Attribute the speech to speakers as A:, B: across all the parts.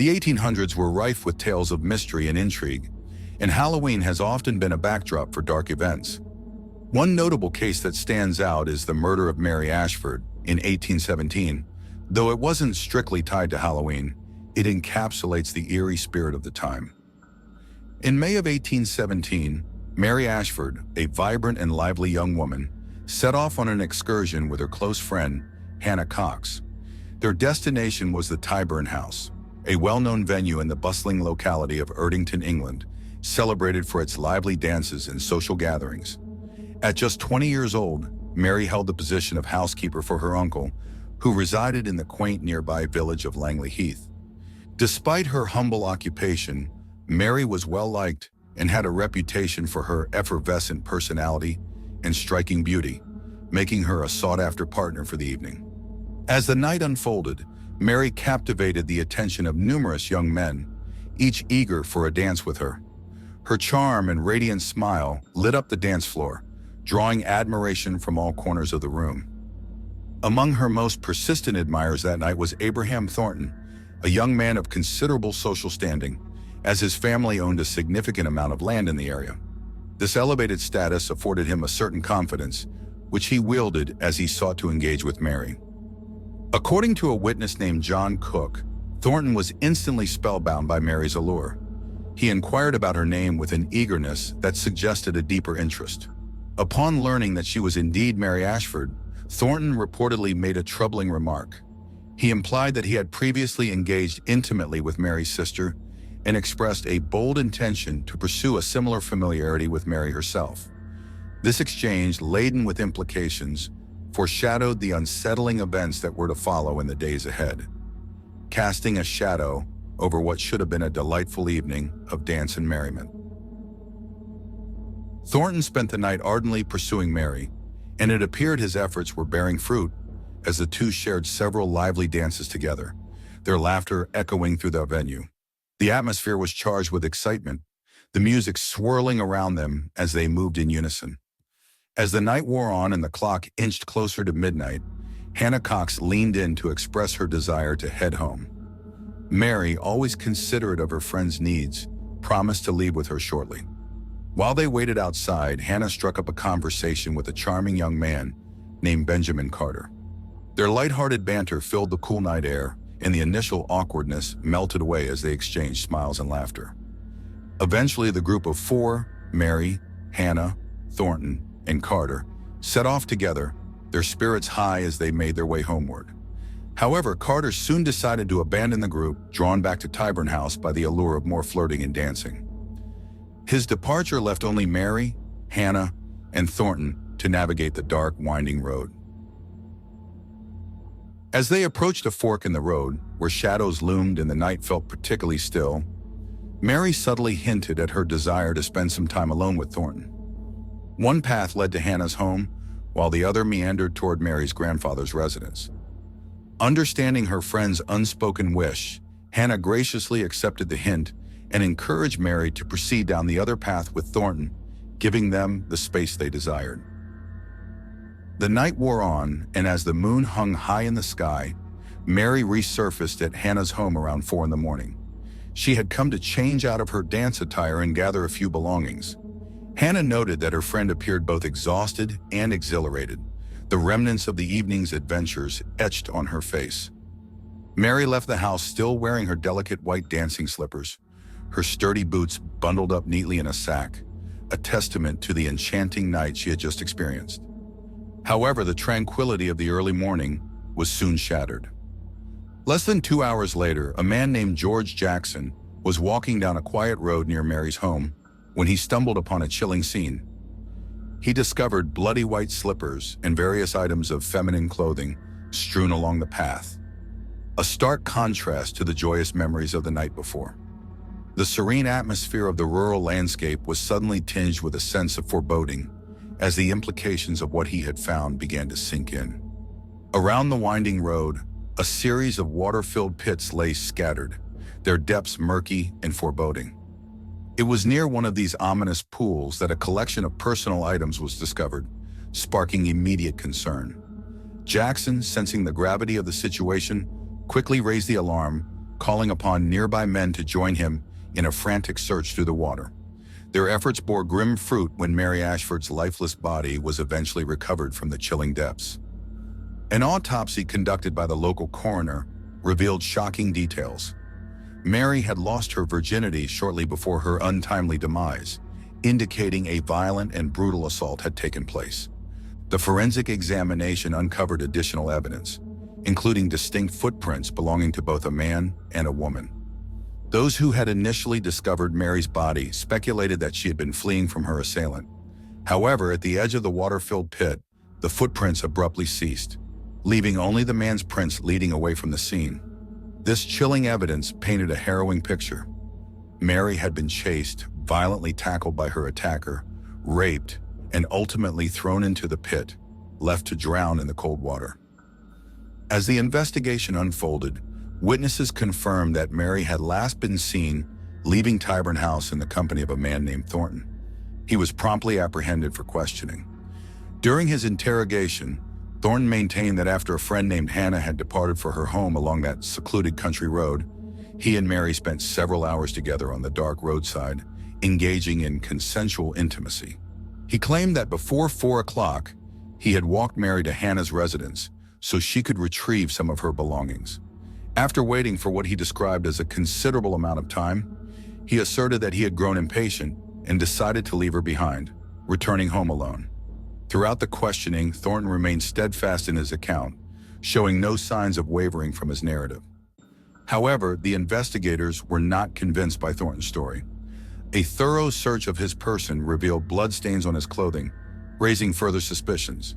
A: The 1800s were rife with tales of mystery and intrigue, and Halloween has often been a backdrop for dark events. One notable case that stands out is the murder of Mary Ashford in 1817. Though it wasn't strictly tied to Halloween, it encapsulates the eerie spirit of the time. In May of 1817, Mary Ashford, a vibrant and lively young woman, set off on an excursion with her close friend, Hannah Cox. Their destination was the Tyburn house, a well-known venue in the bustling locality of Erdington, England, celebrated for its lively dances and social gatherings. At just 20 years old, Mary held the position of housekeeper for her uncle, who resided in the quaint nearby village of Langley Heath. Despite her humble occupation, Mary was well-liked and had a reputation for her effervescent personality and striking beauty, making her a sought-after partner for the evening. As the night unfolded, Mary captivated the attention of numerous young men, each eager for a dance with her. Her charm and radiant smile lit up the dance floor, drawing admiration from all corners of the room. Among her most persistent admirers that night was Abraham Thornton, a young man of considerable social standing, as his family owned a significant amount of land in the area. This elevated status afforded him a certain confidence, which he wielded as he sought to engage with Mary. According to a witness named John Cook, Thornton was instantly spellbound by Mary's allure. He inquired about her name with an eagerness that suggested a deeper interest. Upon learning that she was indeed Mary Ashford, Thornton reportedly made a troubling remark. He implied that he had previously engaged intimately with Mary's sister and expressed a bold intention to pursue a similar familiarity with Mary herself. This exchange, laden with implications, foreshadowed the unsettling events that were to follow in the days ahead, casting a shadow over what should have been a delightful evening of dance and merriment. Thornton spent the night ardently pursuing Mary, and it appeared his efforts were bearing fruit as the two shared several lively dances together, their laughter echoing through the venue. The atmosphere was charged with excitement, the music swirling around them as they moved in unison. As the night wore on and the clock inched closer to midnight, Hannah Cox leaned in to express her desire to head home. Mary, always considerate of her friend's needs, promised to leave with her shortly. While they waited outside, Hannah struck up a conversation with a charming young man named Benjamin Carter. Their lighthearted banter filled the cool night air, and the initial awkwardness melted away as they exchanged smiles and laughter. Eventually, the group of four, Mary, Hannah, Thornton, and Carter, set off together, their spirits high as they made their way homeward. However, Carter soon decided to abandon the group, drawn back to Tyburn House by the allure of more flirting and dancing. His departure left only Mary, Hannah, and Thornton to navigate the dark, winding road. As they approached a fork in the road, where shadows loomed and the night felt particularly still, Mary subtly hinted at her desire to spend some time alone with Thornton. One path led to Hannah's home, while the other meandered toward Mary's grandfather's residence. Understanding her friend's unspoken wish, Hannah graciously accepted the hint and encouraged Mary to proceed down the other path with Thornton, giving them the space they desired. The night wore on, and as the moon hung high in the sky, Mary resurfaced at Hannah's home around 4 a.m. She had come to change out of her dance attire and gather a few belongings. Hannah noted that her friend appeared both exhausted and exhilarated, the remnants of the evening's adventures etched on her face. Mary left the house still wearing her delicate white dancing slippers, her sturdy boots bundled up neatly in a sack, a testament to the enchanting night she had just experienced. However, the tranquility of the early morning was soon shattered. Less than 2 hours later, a man named George Jackson was walking down a quiet road near Mary's home when he stumbled upon a chilling scene. He discovered bloody white slippers and various items of feminine clothing strewn along the path, a stark contrast to the joyous memories of the night before. The serene atmosphere of the rural landscape was suddenly tinged with a sense of foreboding as the implications of what he had found began to sink in. Around the winding road, a series of water-filled pits lay scattered, their depths murky and foreboding. It was near one of these ominous pools that a collection of personal items was discovered, sparking immediate concern. Jackson, sensing the gravity of the situation, quickly raised the alarm, calling upon nearby men to join him in a frantic search through the water. Their efforts bore grim fruit when Mary Ashford's lifeless body was eventually recovered from the chilling depths. An autopsy conducted by the local coroner revealed shocking details. Mary had lost her virginity shortly before her untimely demise, indicating a violent and brutal assault had taken place. The forensic examination uncovered additional evidence, including distinct footprints belonging to both a man and a woman. Those who had initially discovered Mary's body speculated that she had been fleeing from her assailant. However, at the edge of the water-filled pit, the footprints abruptly ceased, leaving only the man's prints leading away from the scene. This chilling evidence painted a harrowing picture. Mary had been chased, violently tackled by her attacker, raped, and ultimately thrown into the pit, left to drown in the cold water. As the investigation unfolded, witnesses confirmed that Mary had last been seen leaving Tyburn House in the company of a man named Thornton. He was promptly apprehended for questioning. During his interrogation, Thornton maintained that after a friend named Hannah had departed for her home along that secluded country road, he and Mary spent several hours together on the dark roadside, engaging in consensual intimacy. He claimed that before 4 o'clock, he had walked Mary to Hannah's residence so she could retrieve some of her belongings. After waiting for what he described as a considerable amount of time, he asserted that he had grown impatient and decided to leave her behind, returning home alone. Throughout the questioning, Thornton remained steadfast in his account, showing no signs of wavering from his narrative. However, the investigators were not convinced by Thornton's story. A thorough search of his person revealed bloodstains on his clothing, raising further suspicions.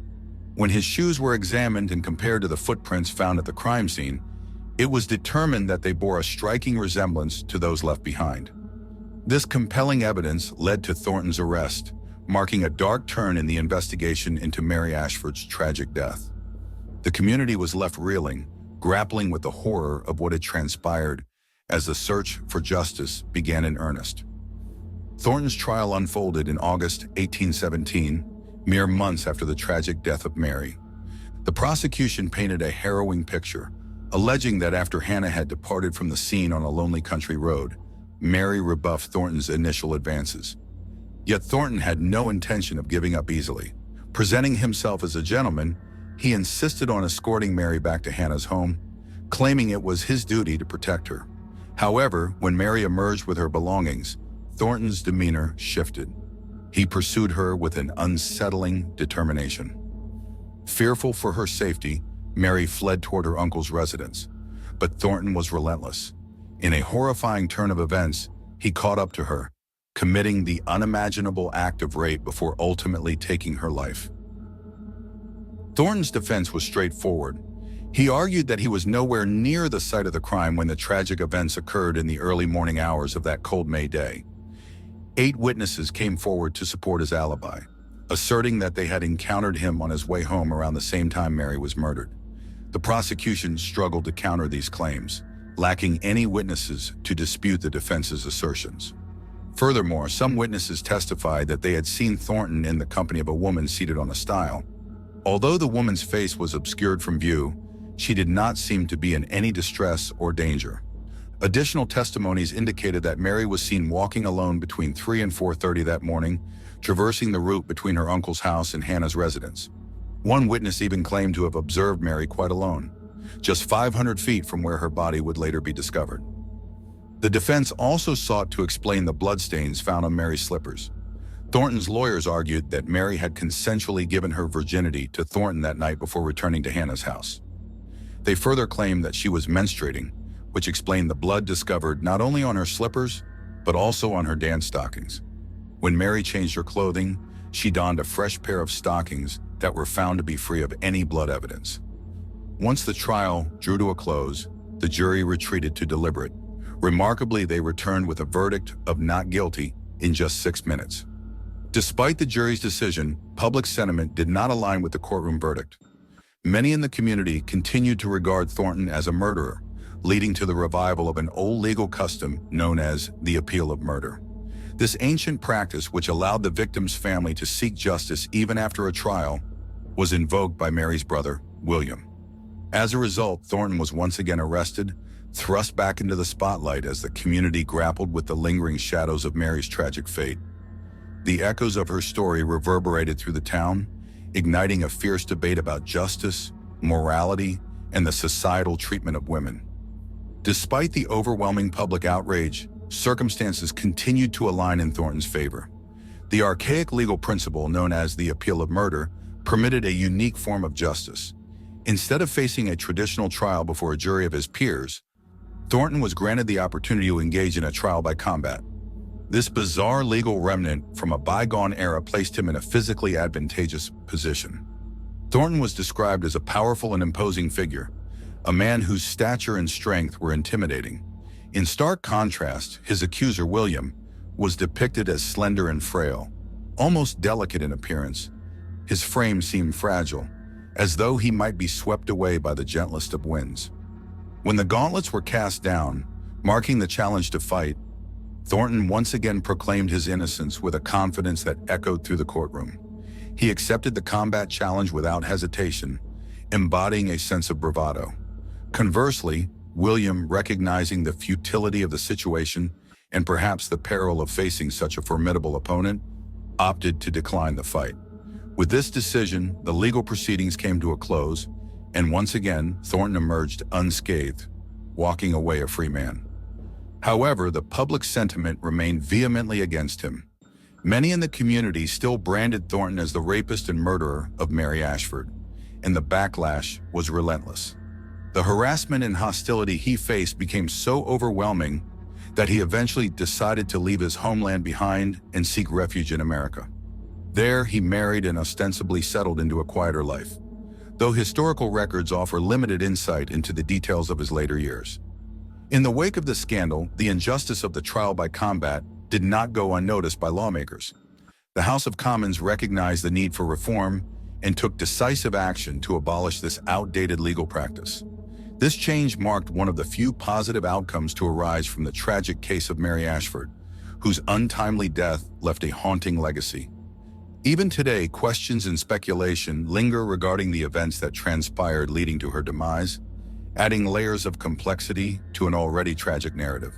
A: When his shoes were examined and compared to the footprints found at the crime scene, it was determined that they bore a striking resemblance to those left behind. This compelling evidence led to Thornton's arrest, marking a dark turn in the investigation into Mary Ashford's tragic death. The community was left reeling, grappling with the horror of what had transpired as the search for justice began in earnest. Thornton's trial unfolded in August 1817, mere months after the tragic death of Mary. The prosecution painted a harrowing picture, alleging that after Hannah had departed from the scene on a lonely country road, Mary rebuffed Thornton's initial advances. Yet Thornton had no intention of giving up easily. Presenting himself as a gentleman, he insisted on escorting Mary back to Hannah's home, claiming it was his duty to protect her. However, when Mary emerged with her belongings, Thornton's demeanor shifted. He pursued her with an unsettling determination. Fearful for her safety, Mary fled toward her uncle's residence, but Thornton was relentless. In a horrifying turn of events, he caught up to her, committing the unimaginable act of rape before ultimately taking her life. Thornton's defense was straightforward. He argued that he was nowhere near the site of the crime when the tragic events occurred in the early morning hours of that cold May day. 8 witnesses came forward to support his alibi, asserting that they had encountered him on his way home around the same time Mary was murdered. The prosecution struggled to counter these claims, lacking any witnesses to dispute the defense's assertions. Furthermore, some witnesses testified that they had seen Thornton in the company of a woman seated on a stile. Although the woman's face was obscured from view, she did not seem to be in any distress or danger. Additional testimonies indicated that Mary was seen walking alone between 3 and 4:30 that morning, traversing the route between her uncle's house and Hannah's residence. One witness even claimed to have observed Mary quite alone, just 500 feet from where her body would later be discovered. The defense also sought to explain the bloodstains found on Mary's slippers. Thornton's lawyers argued that Mary had consensually given her virginity to Thornton that night before returning to Hannah's house. They further claimed that she was menstruating, which explained the blood discovered not only on her slippers, but also on her dance stockings. When Mary changed her clothing, she donned a fresh pair of stockings that were found to be free of any blood evidence. Once the trial drew to a close, the jury retreated to deliberate. Remarkably, they returned with a verdict of not guilty in just 6 minutes. Despite the jury's decision, public sentiment did not align with the courtroom verdict. Many in the community continued to regard Thornton as a murderer, leading to the revival of an old legal custom known as the appeal of murder. This ancient practice, which allowed the victim's family to seek justice even after a trial, was invoked by Mary's brother, William. As a result, Thornton was once again arrested, thrust back into the spotlight as the community grappled with the lingering shadows of Mary's tragic fate. The echoes of her story reverberated through the town, igniting a fierce debate about justice, morality, and the societal treatment of women. Despite the overwhelming public outrage, circumstances continued to align in Thornton's favor. The archaic legal principle known as the appeal of murder permitted a unique form of justice. Instead of facing a traditional trial before a jury of his peers, Thornton was granted the opportunity to engage in a trial by combat. This bizarre legal remnant from a bygone era placed him in a physically advantageous position. Thornton was described as a powerful and imposing figure, a man whose stature and strength were intimidating. In stark contrast, his accuser, William, was depicted as slender and frail, almost delicate in appearance. His frame seemed fragile, as though he might be swept away by the gentlest of winds. When the gauntlets were cast down, marking the challenge to fight, Thornton once again proclaimed his innocence with a confidence that echoed through the courtroom. He accepted the combat challenge without hesitation, embodying a sense of bravado. Conversely, William, recognizing the futility of the situation and perhaps the peril of facing such a formidable opponent, opted to decline the fight. With this decision, the legal proceedings came to a close, and once again, Thornton emerged unscathed, walking away a free man. However, the public sentiment remained vehemently against him. Many in the community still branded Thornton as the rapist and murderer of Mary Ashford, and the backlash was relentless. The harassment and hostility he faced became so overwhelming that he eventually decided to leave his homeland behind and seek refuge in America. There, he married and ostensibly settled into a quieter life, though historical records offer limited insight into the details of his later years. In the wake of the scandal, the injustice of the trial by combat did not go unnoticed by lawmakers. The House of Commons recognized the need for reform and took decisive action to abolish this outdated legal practice. This change marked one of the few positive outcomes to arise from the tragic case of Mary Ashford, whose untimely death left a haunting legacy. Even today, questions and speculation linger regarding the events that transpired leading to her demise, adding layers of complexity to an already tragic narrative.